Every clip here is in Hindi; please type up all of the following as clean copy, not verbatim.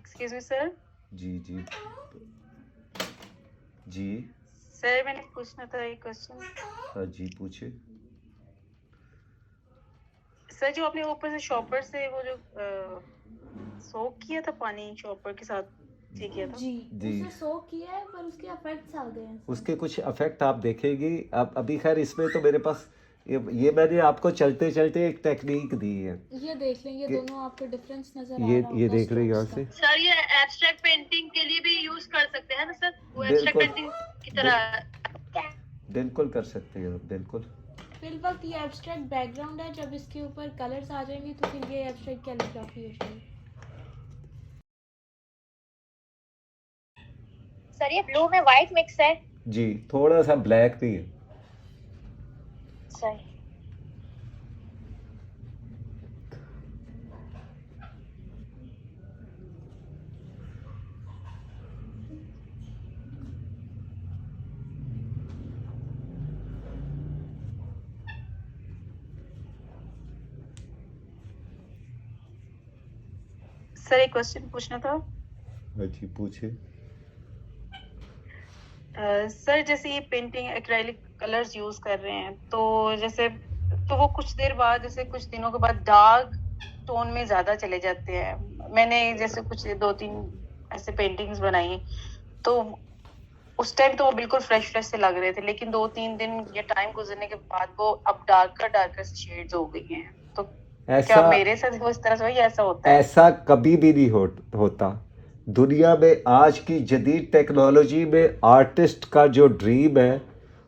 Excuse me sir. जी जी जी। सर मैंने पूछना था एक क्वेश्चन। हाँ जी, पूछे। सर जो आपने ऊपर से शॉपर से वो जो सोक किया था पानी शॉपर के साथ ठीक किया था जी जी। उसने सोक किया है पर उसके इफेक्ट्स आ गए हैं सर। उसके कुछ इफेक्ट आप देखेंगी। अब अभी खैर इसमें तो मेरे पास ये मैंने आपको चलते चलते एक टेक्निक दी है। ये देख लें, ये कि- दोनों आपको डिफरेंस नजर आ ये रहा ये होगा देख लें यहाँ strokes से। का। सर। ये एब्स्ट्रैक्ट पेंटिंग के लिए भी यूज कर सकते हैं ना सर, वो एब्स्ट्रैक्ट बिल्कुल पेंटिंग की तरह। बिल्कुल कर सकते हैं आप, बिल्कुल। फिल वक्त ये एब्स्ट्रैक्ट बैकग्राउंड है, जब इसके ऊपर कलर्स आ जाएंगे तो फिर ये एब्स्ट्रैक्ट कैलीग्राफी हो जाएगी। सर ये ब्लू में व्हाइट मिक्स है। जी, थोड़ा सा ब्लैक भी है। सही। सर एक क्वेश्चन पूछना था। हाँ जी, पूछे। सर जैसे ये पेंटिंग एक्रेलिक कलर्स यूज कर रहे हैं तो जैसे तो वो कुछ देर बाद जैसे कुछ दिनों के बाद डार्क टोन में ज्यादा चले जाते हैं। मैंने जैसे कुछ 2-3 ऐसे पेंटिंग्स बनाई तो उस टाइम तो वो बिल्कुल फ्रेश फ्रेश से लग रहे थे, लेकिन 2-3 दिन या टाइम गुजरने के बाद वो अब डार्कर से शेड्स हो गई हैं। तो क्या मेरे साथ वो इस तरह से वही ऐसा होता है? ऐसा कभी भी नहीं होता। दुनिया में आज की जदीद टेक्नोलॉजी में आर्टिस्ट का जो ड्रीम है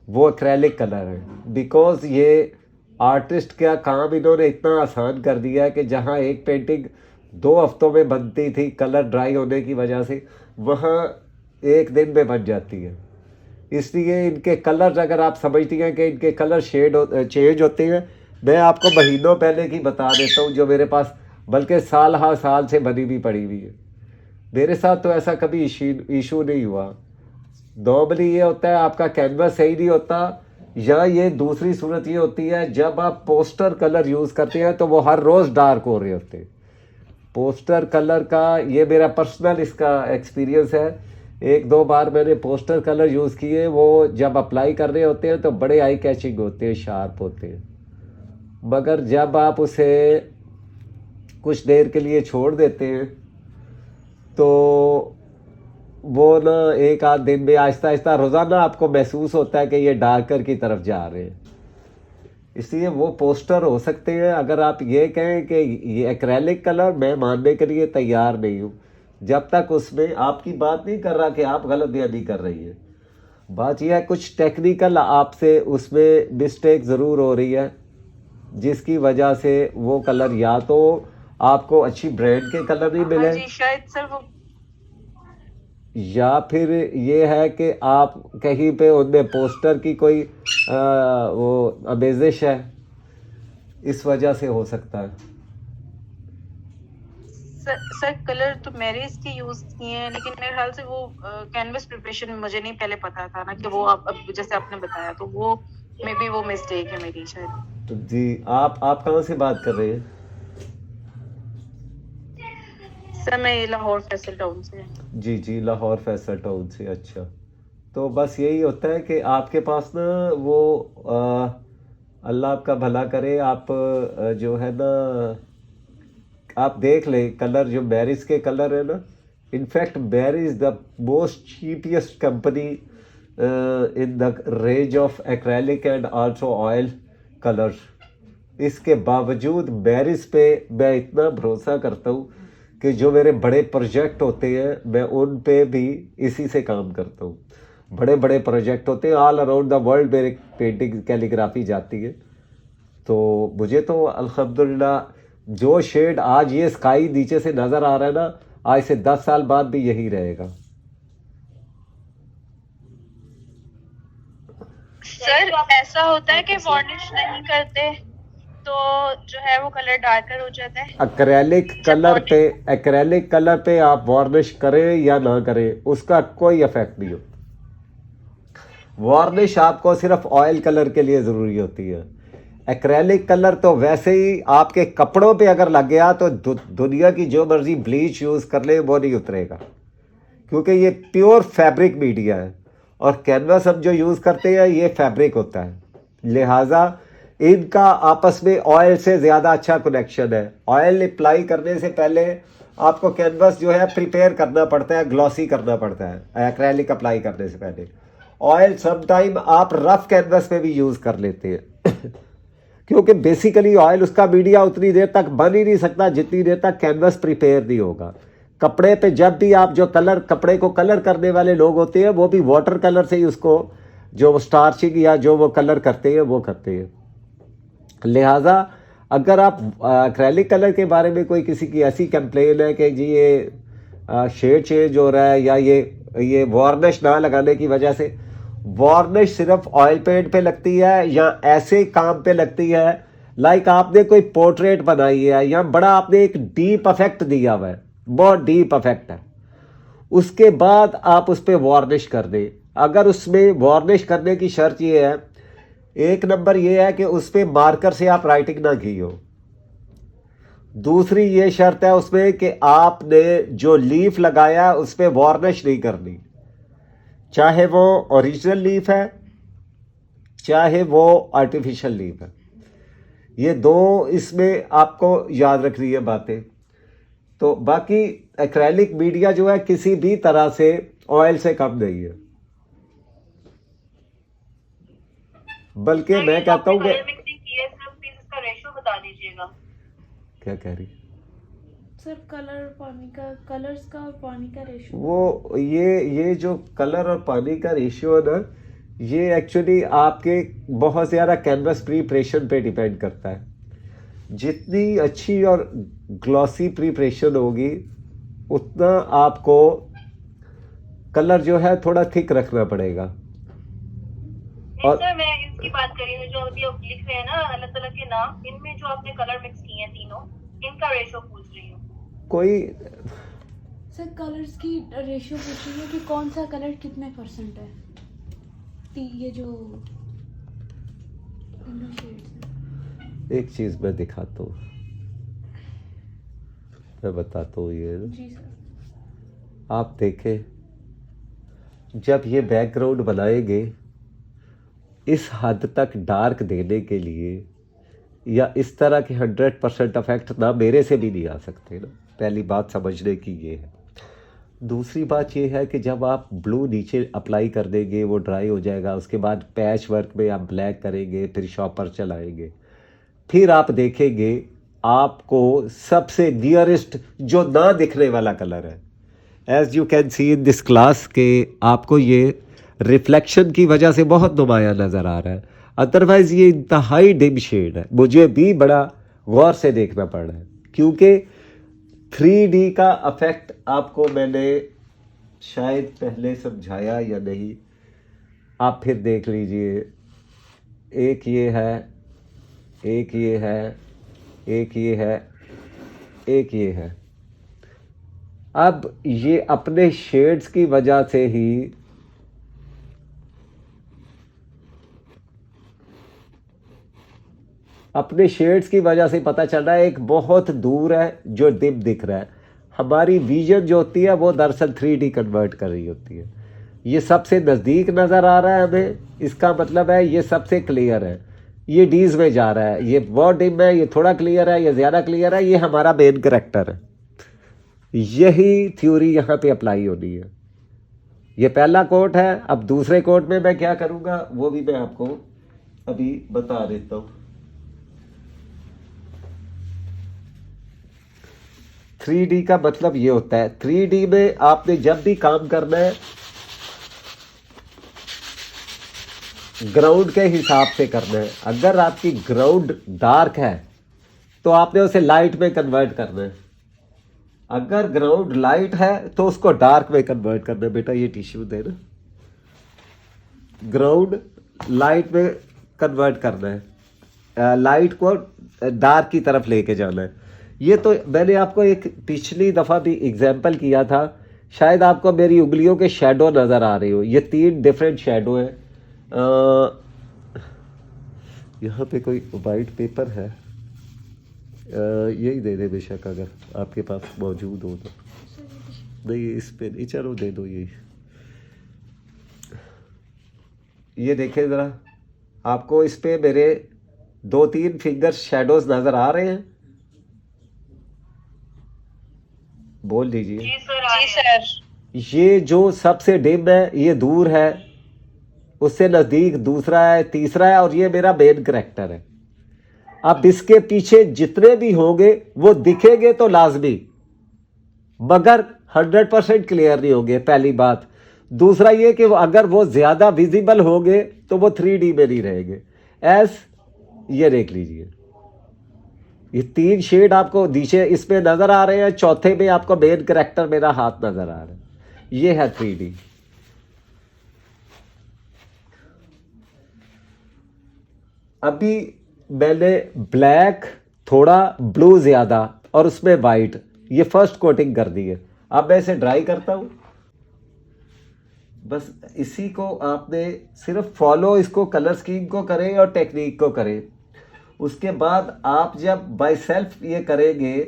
वो एक्रेलिक कलर है। बिकॉज ये आर्टिस्ट का काम इन्होंने इतना आसान कर दिया है कि जहाँ एक पेंटिंग 2 हफ्तों में बनती थी कलर ड्राई होने की वजह से, वहाँ 1 दिन में बन जाती है। इसलिए इनके कलर्स, अगर आप समझती हैं कि इनके कलर चेंज होते हैं, मैं आपको महीनों पहले की बता देता हूँ जो मेरे पास बल्कि साल से बनी भी पड़ी हुई है। मेरे साथ तो ऐसा कभी इशू नहीं हुआ। नॉर्मली ये होता है आपका कैनवस सही नहीं होता, या ये दूसरी सूरत ये होती है जब आप पोस्टर कलर यूज़ करते हैं तो वो हर रोज़ डार्क हो रहे होते हैं। पोस्टर कलर का ये मेरा पर्सनल इसका एक्सपीरियंस है। 1-2 बार मैंने पोस्टर कलर यूज़ किए, वो जब अप्लाई कर रहे होते हैं तो बड़े आई कैचिंग होते हैं, शार्प होते हैं, मगर जब आप उसे कुछ देर के लिए छोड़ देते हैं तो वो ना 1-8 दिन में आहिस्ता आहिस्ता रोज़ाना आपको महसूस होता है कि ये डार्कर की तरफ जा रहे हैं। इसलिए वो पोस्टर हो सकते हैं। अगर आप ये कहें कि ये एक्रेलिक कलर, मैं मानने के लिए तैयार नहीं हूँ जब तक उसमें आपकी बात नहीं कर रहा कि आप गलत बयानी कर रही है। बात यह है कुछ टेक्निकल आपसे उसमें मिस्टेक ज़रूर हो रही है, जिसकी वजह से वो कलर या तो आपको अच्छी ब्रांड के कलर नहीं मिले, हाँ जी, शायद सर वो या फिर ये है कि आप कहीं पे उनमें पोस्टर की कोई वो अमेजिश है, इस वजह से हो सकता है। सर कलर तो मैंने इसके यूज किए हैं, लेकिन मेरे ख्याल से वो कैनवस प्रिपरेशन मुझे नहीं पहले पता था ना कि वो आप अब जैसे आपने बताया, तो वो मे बी वो मिस्टेक है मेरी शायद। तो जी, आप कहाँ से बात कर रहे हैं? सर मैं लाहौर फैसल टाउन से। जी जी, लाहौर फैसल टाउन से। अच्छा, तो बस यही होता है कि आपके पास ना वो अल्लाह आपका भला करे, आप जो है ना आप देख लें कलर, जो बैरिस के कलर है ना, in fact Baris the most cheapest company in the range of acrylic and also oil colours. इसके बावजूद बैरिस पे मैं इतना भरोसा करता हूँ कि जो मेरे बड़े प्रोजेक्ट होते हैं मैं उन पे भी इसी से काम करता हूँ। बड़े बड़े प्रोजेक्ट होते हैं, ऑल अराउंड द वर्ल्ड मेरे पेंटिंग कैलीग्राफी जाती है। तो मुझे तो अल्हम्दुलिल्लाह जो शेड आज ये स्काई नीचे से नज़र आ रहा है ना, आज से 10 साल बाद भी यही रहेगा। सर ऐसा होता है कि वार्निश नहीं करते तो जो है वो कलर डार्कर हो जाता है? एक्रेलिक कलर पे आप वार्निश करें या ना करें उसका कोई इफेक्ट नहीं हो। वार्निश आपको सिर्फ ऑयल कलर के लिए ज़रूरी होती है। एक्रेलिक कलर तो वैसे ही आपके कपड़ों पे अगर लग गया तो दुनिया की जो मर्जी ब्लीच यूज़ कर ले वो नहीं उतरेगा, क्योंकि ये प्योर फैब्रिक मीडिया है और कैनवास हम जो यूज़ करते हैं ये फैब्रिक होता है, लिहाजा इनका आपस में ऑयल से ज़्यादा अच्छा कनेक्शन है। ऑयल अप्लाई करने से पहले आपको कैनवास जो है प्रिपेयर करना पड़ता है, ग्लॉसी करना पड़ता है एक्रेलिक अप्लाई करने से पहले। ऑयल समटाइम आप रफ कैनवास पे भी यूज़ कर लेते हैं क्योंकि बेसिकली ऑयल उसका मीडिया उतनी देर तक बन ही नहीं सकता जितनी देर तक कैनवास प्रिपेयर नहीं होगा। कपड़े पे जब भी आप जो कलर कपड़े को कलर करने वाले लोग होते हैं वो भी वाटर कलर से ही उसको जो स्टार्चिंग या जो वो कलर करते हैं वो करते हैं। लिहाजा अगर आप एक्रेलिक कलर के बारे में कोई किसी की ऐसी कंप्लेन है कि जी ये शेड चेंज हो रहा है या ये वार्निश ना लगाने की वजह से, वार्निश सिर्फ ऑयल पेंट पे लगती है या ऐसे काम पे लगती है लाइक आपने कोई पोर्ट्रेट बनाई है या बड़ा आपने एक डीप इफेक्ट दिया हुआ है, बहुत डीप इफेक्ट है, उसके बाद आप उस पर वार्निश कर दें। अगर उसमें वार्निश करने की शर्त ये है, एक नंबर ये है कि उस पर मार्कर से आप राइटिंग ना की हो। दूसरी ये शर्त है उसमें कि आपने जो लीफ लगाया उस पर वार्निश नहीं करनी, चाहे वो ओरिजिनल लीफ है चाहे वो आर्टिफिशियल लीफ है। ये दो इसमें आपको याद रखनी है बातें। तो बाकी एक्रेलिक मीडिया जो है किसी भी तरह से ऑयल से कम नहीं है, बल्कि मैं कहता हूँ कि इसका रेशियो बता दीजिएगा। क्या कह रही सर कलर पानी का, कलर्स का और पानी का रेशियो, वो ये जो कलर और पानी का रेशियो है ना, ये एक्चुअली आपके बहुत ज़्यादा कैनवस प्रिपरेशन पे डिपेंड करता है। जितनी अच्छी और ग्लॉसी प्रिपरेशन होगी उतना आपको कलर जो है थोड़ा थिक रखना पड़ेगा। और सर मैं इसकी बात कर रही हूँ जो अभी आप लिख रहे हैं ना अल्लाह ताला के नाम, इनमें जो आपने कलर मिक्स किए हैं तीनों, इनका रेशियो पूछ रही हूँ। कोई सर कलर्स की रेशियो पूछ रही है कि कौन सा कलर कितने परसेंट है, ये जो तीनों शेड्स हैं। एक चीज़ मैं दिखाता हूँ, मैं बताता हूँ ये जी सर। आप देखें, जब ये बैकग्राउंड बनाएंगे इस हद तक डार्क देने के लिए या इस तरह के 100% इफेक्ट ना मेरे से भी नहीं आ सकते ना, पहली बात समझने की ये है। दूसरी बात ये है कि जब आप ब्लू नीचे अप्लाई कर देंगे वो ड्राई हो जाएगा, उसके बाद पैच वर्क में आप ब्लैक करेंगे, फिर शॉपर चलाएंगे, फिर आप देखेंगे आपको सबसे नियरेस्ट जो ना दिखने वाला कलर है, as you can see in this class, के आपको ये रिफ्लेक्शन की वजह से बहुत नुमाया नज़र आ रहा है, अदरवाइज़ ये इंतहाई डिम शेड है। मुझे भी बड़ा गौर से देखना पड़ रहा है क्योंकि 3D का इफेक्ट आपको मैंने शायद पहले समझाया या नहीं, आप फिर देख लीजिए। एक ये है, एक ये है, एक ये है, एक ये है। अब ये अपने शेड्स की वजह से ही अपने शेड्स की वजह से पता चल रहा है एक बहुत दूर है जो डिप दिख रहा है। हमारी विजन जो होती है वो दरअसल 3D कन्वर्ट कर रही होती है। ये सबसे नज़दीक नज़र आ रहा है हमें, इसका मतलब है ये सबसे क्लियर है, ये डीज में जा रहा है, ये बहुत डिम है, ये थोड़ा क्लियर है, ये ज़्यादा क्लियर है, ये हमारा मेन करैक्टर है। यही थ्योरी यहाँ पे अप्लाई होनी है। ये पहला कोट है। अब दूसरे कोट में मैं क्या करूँगा वो भी मैं आपको अभी बता देता हूँ। 3D का मतलब ये होता है, 3D में आपने जब भी काम करना है ग्राउंड के हिसाब से करना है। अगर आपकी ग्राउंड डार्क है तो आपने उसे लाइट में कन्वर्ट करना है, अगर ग्राउंड लाइट है तो उसको डार्क में कन्वर्ट करना है। बेटा ये टिश्यू दे ना, ग्राउंड लाइट में कन्वर्ट करना है, लाइट को डार्क की तरफ लेके जाना है। ये तो मैंने आपको एक पिछली दफ़ा भी एग्जाम्पल किया था, शायद आपको मेरी उंगलियों के शेडो नज़र आ रहे हो। ये 3 डिफरेंट शेडो हैं। यहाँ पे कोई वाइट पेपर है, यही दे दे बेशक, अगर आपके पास मौजूद हो तो। नहीं इस पे नहीं, चलो दे दो यही। ये देखें ज़रा, आपको इस पे मेरे 2-3 फिंगर शेडोज नज़र आ रहे हैं? बोल दीजिए। जी सर, जी सर। ये जो सबसे डिम है ये दूर है, उससे नज़दीक दूसरा है, तीसरा है, और ये मेरा मेन करेक्टर है। अब इसके पीछे जितने भी होंगे वो दिखेंगे तो लाजमी, मगर 100% क्लियर नहीं होंगे, पहली बात। दूसरा ये कि अगर वो ज़्यादा विजिबल होंगे तो वो 3D में नहीं रहेंगे। ये देख लीजिए, ये 3 शेड आपको नीचे इसमें नज़र आ रहे हैं, चौथे में आपको मेन करेक्टर मेरा हाथ नज़र आ रहा है, ये है 3D। अभी मैंने ब्लैक, थोड़ा ब्लू ज़्यादा और उसमें वाइट, ये फर्स्ट कोटिंग कर दी है। अब मैं इसे ड्राई करता हूँ। बस इसी को आपने सिर्फ फॉलो, इसको कलर स्कीम को करें और टेक्निक को करें। उसके बाद आप जब बाय सेल्फ ये करेंगे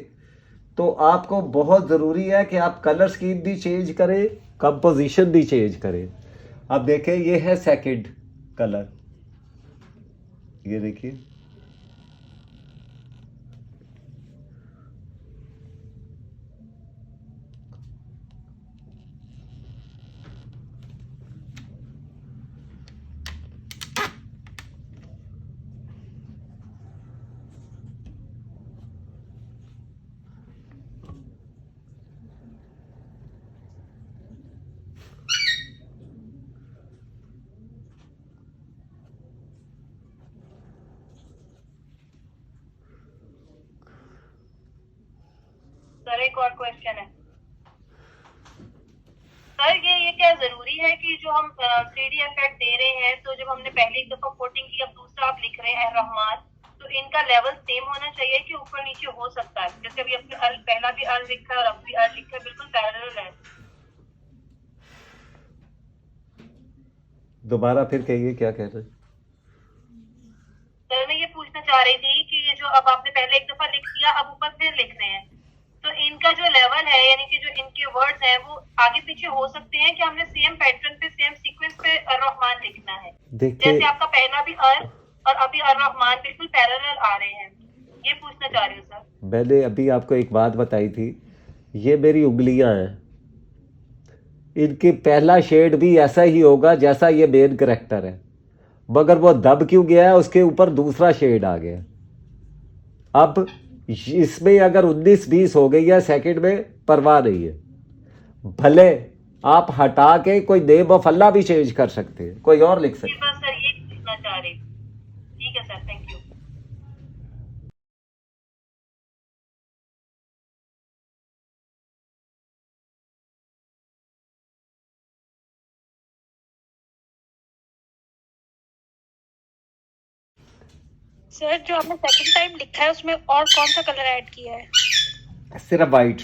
तो आपको बहुत ज़रूरी है कि आप कलर स्कीम भी चेंज करें, कंपोजिशन भी चेंज करें। अब देखें, ये है सेकंड कलर, ये देखिए, सर एक और क्वेश्चन है सर, ये क्या जरूरी है कि जो हम 3D इफेक्ट दे रहे हैं, तो जब हमने पहले एक दफा कोटिंग की, अब दूसरा आप लिख रहे हैं रहमान, तो इनका लेवल सेम होना चाहिए कि ऊपर नीचे हो सकता है? जैसे अभी अपने पहला भी अर्ल लिखा है और अब भी अर्ल लिखा है, बिल्कुल पैरेलल है। दोबारा फिर कहिए क्या कह रहे हैं। सर मैं ये पूछना चाह रही थी कि ये जो अब आपने पहले एक दफा लिख दिया, अब ऊपर फिर लिख रहे हैं, तो इनका जो लेवल है, यानी कि जो इनके वर्ड्स हैं, वो आगे पीछे हो सकते हैं कि हमने सेम पैटर्न पे, सेम सीक्वेंस पे रहमान लिखना है? जैसे आपका पहला भी और अभी रहमान बिल्कुल पैरेलल आ रहे हैं, ये पूछना चाह रही हूँ सर। मैंने अभी आपको एक बात बताई थी, ये मेरी उंगलियां हैं, इनके पहला शेड भी ऐसा ही होगा जैसा ये मेन करेक्टर है, मगर वो दब क्यों गया है, उसके ऊपर दूसरा शेड आ गया। अब इसमें अगर 19-20 हो गई है सेकंड में, परवाह नहीं है, भले आप हटा के कोई नेम ऑफ अल्लाह भी चेंज कर सकते हैं, कोई और लिख सकते हैं। बस सर ये पूछना चाह रही थी। ठीक है सर, थैंक यू। सर जो आपने सेकंड टाइम लिखा है उसमें और कौन सा कलर ऐड किया है? सिर्फ वाइट।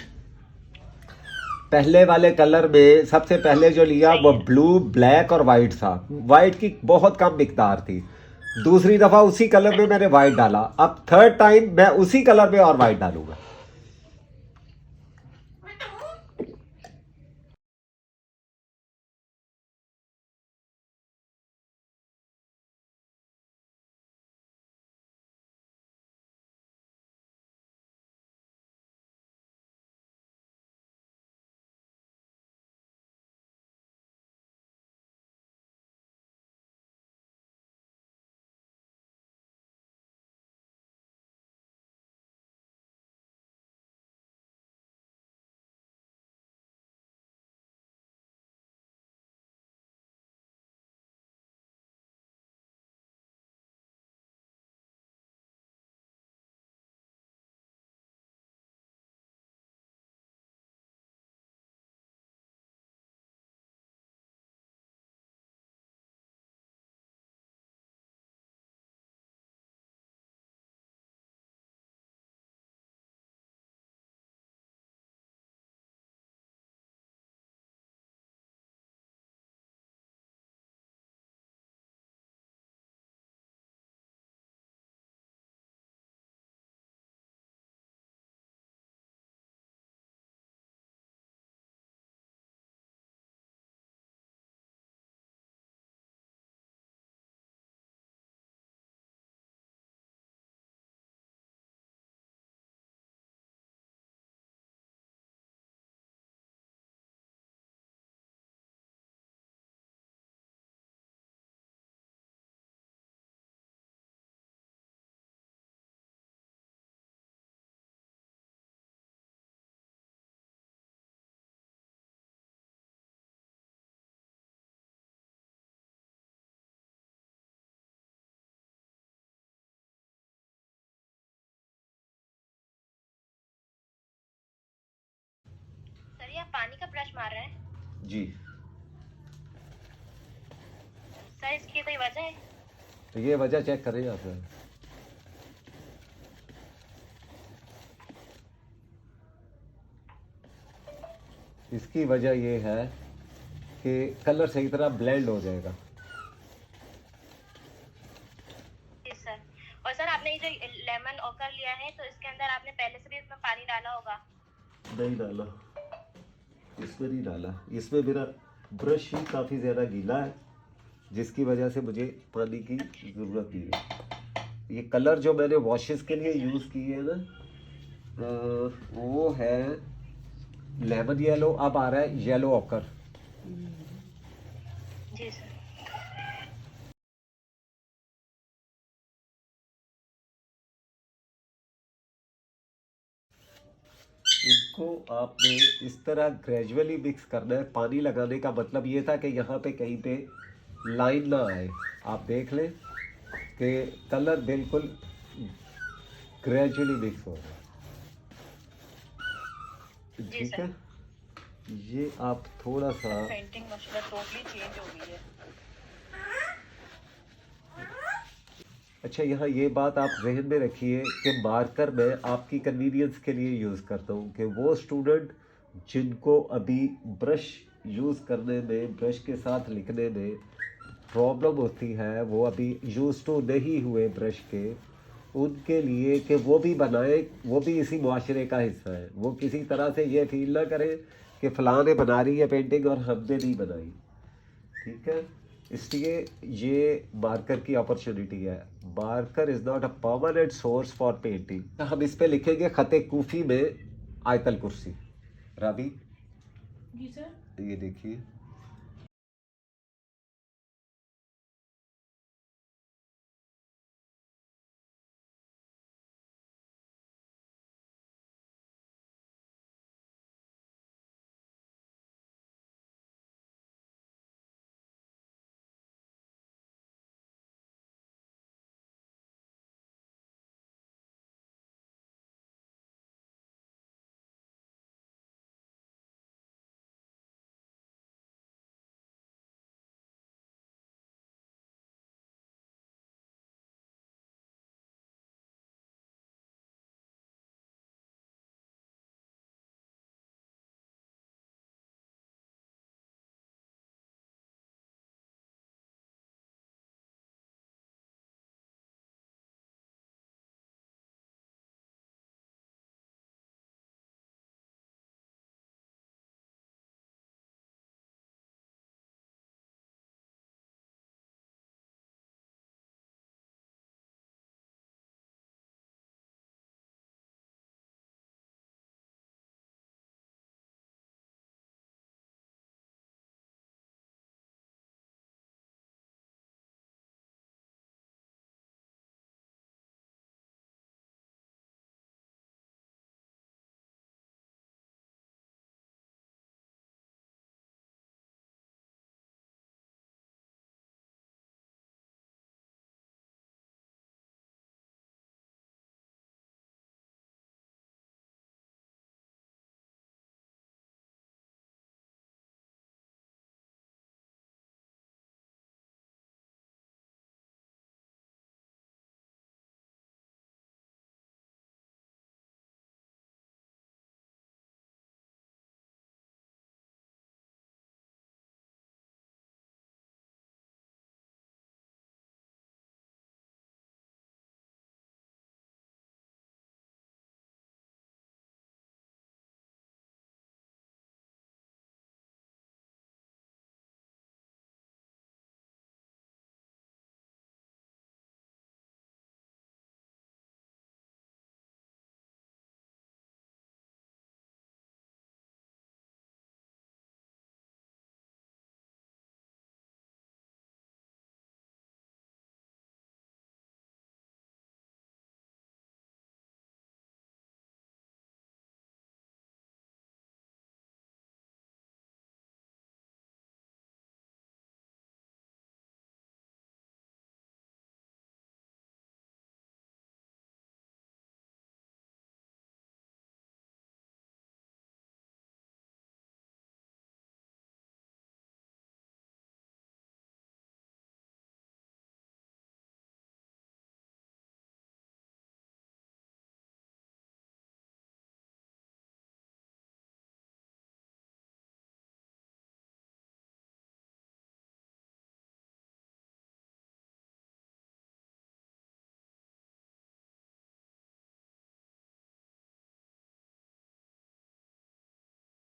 पहले वाले कलर में सबसे पहले जो लिया वो ब्लू, ब्लैक और वाइट था। वाइट की बहुत कम मिकदार थी। दूसरी दफा उसी कलर में मैंने वाइट डाला। अब थर्ड टाइम मैं उसी कलर में और वाइट डालूंगा। पानी का ब्रश मार रहे हैं। जी। सर इसकी कोई वजह है? तो ये वजह चेक करें आप सर। इसकी वजह ये है कि कलर सही तरह ब्लेंड हो जाएगा। जी सर। और सर आपने ये जो लेमन ओकर लिया है तो इसके अंदर आपने पहले से भी इसमें पानी डाला होगा? नहीं डाला, इसमें नहीं डाला। इसमें मेरा ब्रश ही काफ़ी ज़्यादा गीला है जिसकी वजह से मुझे पानी की ज़रूरत नहीं है। ये कलर जो मैंने वॉशेस के लिए यूज़ किए हैं ना, वो है लेमन येलो, अब आ रहा है येलो ऑकर। जी सर। इनको आपने इस तरह ग्रेजुअली मिक्स करना है। पानी लगाने का मतलब ये था कि यहाँ पे कहीं पे लाइन ना आए। आप देख लें कि कलर बिल्कुल ग्रेजुअली मिक्स हो रहा है। जी ठीक सर। है, ये आप थोड़ा सा पेंटिंग माशाल्लाह टोटली चेंज हो गई है। अच्छा, यहाँ ये बात आप जहन में रखिए कि मार्कर मैं आपकी कन्वीनियंस के लिए यूज़ करता हूँ कि वो स्टूडेंट जिनको अभी ब्रश यूज़ करने में, ब्रश के साथ लिखने में प्रॉब्लम होती है, वो अभी यूज़ टू नहीं हुए ब्रश के, उनके लिए कि वो भी बनाए, वो भी इसी मुआशरे का हिस्सा है। वो किसी तरह से ये फील ना करें कि फ़लाँ ने बना रही है पेंटिंग और हमने नहीं बनाई। ठीक है, इसलिए ये मार्कर की अपॉर्चुनिटी है। Marker is not a permanent source for painting. हम इस पे लिखेंगे ख़त कूफ़ी में आयतल कुर्सी। राबी, जी सर। ये देखिए